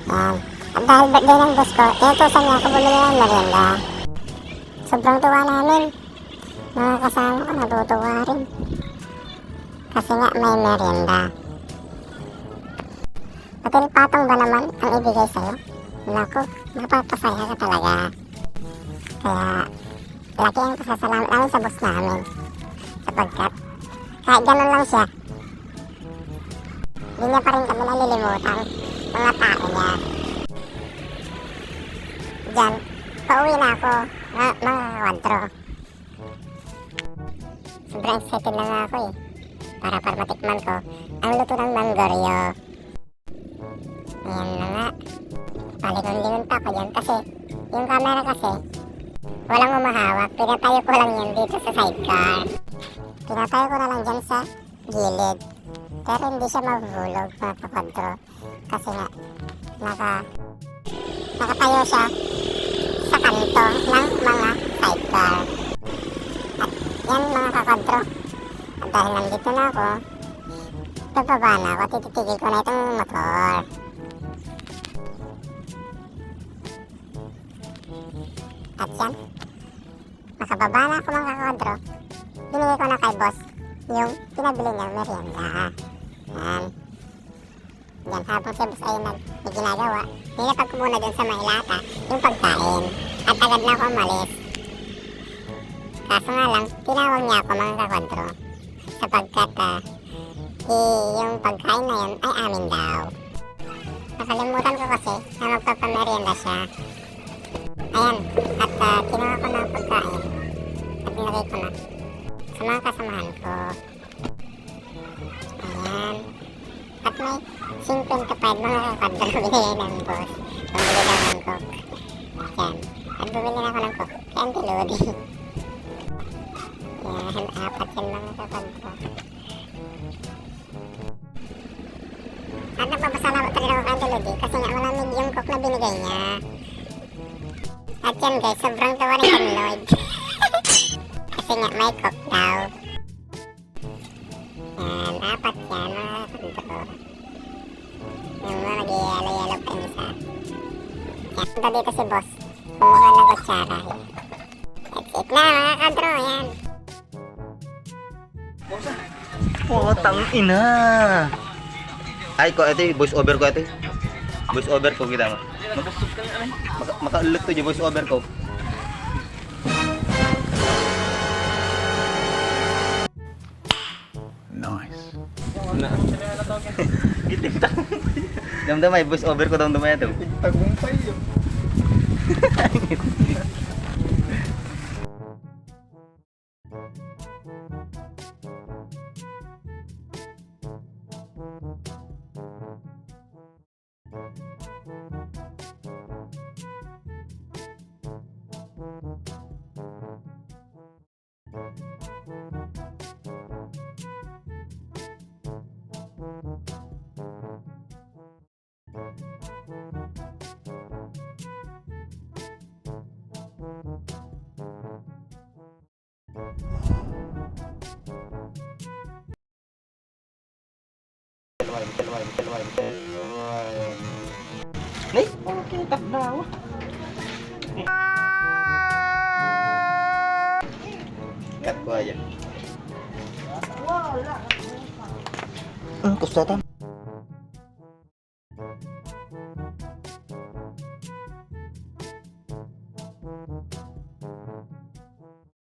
Yan. At dahil birthday ng boss ko, inutusan niya ako bumili ng merienda. Sobrang tuwa namin. Mga kasama ko natutuwa rin. Kasi nga may merienda. Patong ba naman ang ibigay sa'yo? Naku, mapapasaya ka talaga. Kaya, laki ang pasasalamat namin sa boss namin. Sapagkat, kahit ganun lang siya, hindi niya pa rin kami nalilimutan mga tao niya. Diyan, pauwi na ako, mga kakwadro. Sobrang excited na nga ako para matikman ko ang luto ng Manggoryo. Ayan na nga. Palingon-lingon pa ako dyan kasi yung camera kasi walang umahawak. Pinatayo ko lang yan dito sa sidecar. Pinatayo ko na lang dyan sa gilid. Pero hindi siya mahuhulog mga kakwadro. Kasi nga nakatayo siya sa kanto ng mga sidecar. At yan mga kakwadro. At dahil nandito na ako, bababa na ako. Tititigil ko na itong motor. At yan, makababa na ako mga kakwadro. Binigay ko na kay boss yung pinabili niyang merienda. Yan. Yan, habang si boss ay may ginagawa, nilapag ko muna dun sa mailata yung pagkain. At agad na ako umalis. Kaso nga lang, tinawag niya ako mga kakwadro. Sapagkat yung pagkain na yun ay amin daw. Nakalimutan ko kasi na magpapamerienda siya. Ayan, at kinuha ko ng pagkain at nilagay ko na sa mga kasamahan ko. Ayan. At may 55 mga kakwadro binigay ng boss. Pambili daw ng coke. Ayan. At bumili na ako ng coke kay Auntie Lodi. Ayan, apat yan mga kakwadro. At nagpapasalamat rin ako kay Auntie Lodi kasi nga malamig yung coke na binigay niya. At yan guys, sobrang tawa ni John Lloyd. Kasi nga may coke daw. Yan, apat yan mga kakwadro. Yung mga nag-yelo-yelo pa yung isa. Yan, punta dito si boss. Kumuha ng kutsara. That's it na mga kakwadro, yan. Oh, tangina. Ay, ko ito, voice over ko ito. Voice over ko kita mo. Makaulit to yung voice over ko. Nice. Gitik-tak. Damdamay, voice over ko damdamay ito. Tagumpay yun. Nay, ano kinitak na ako? Cut ko aja. Kusatan.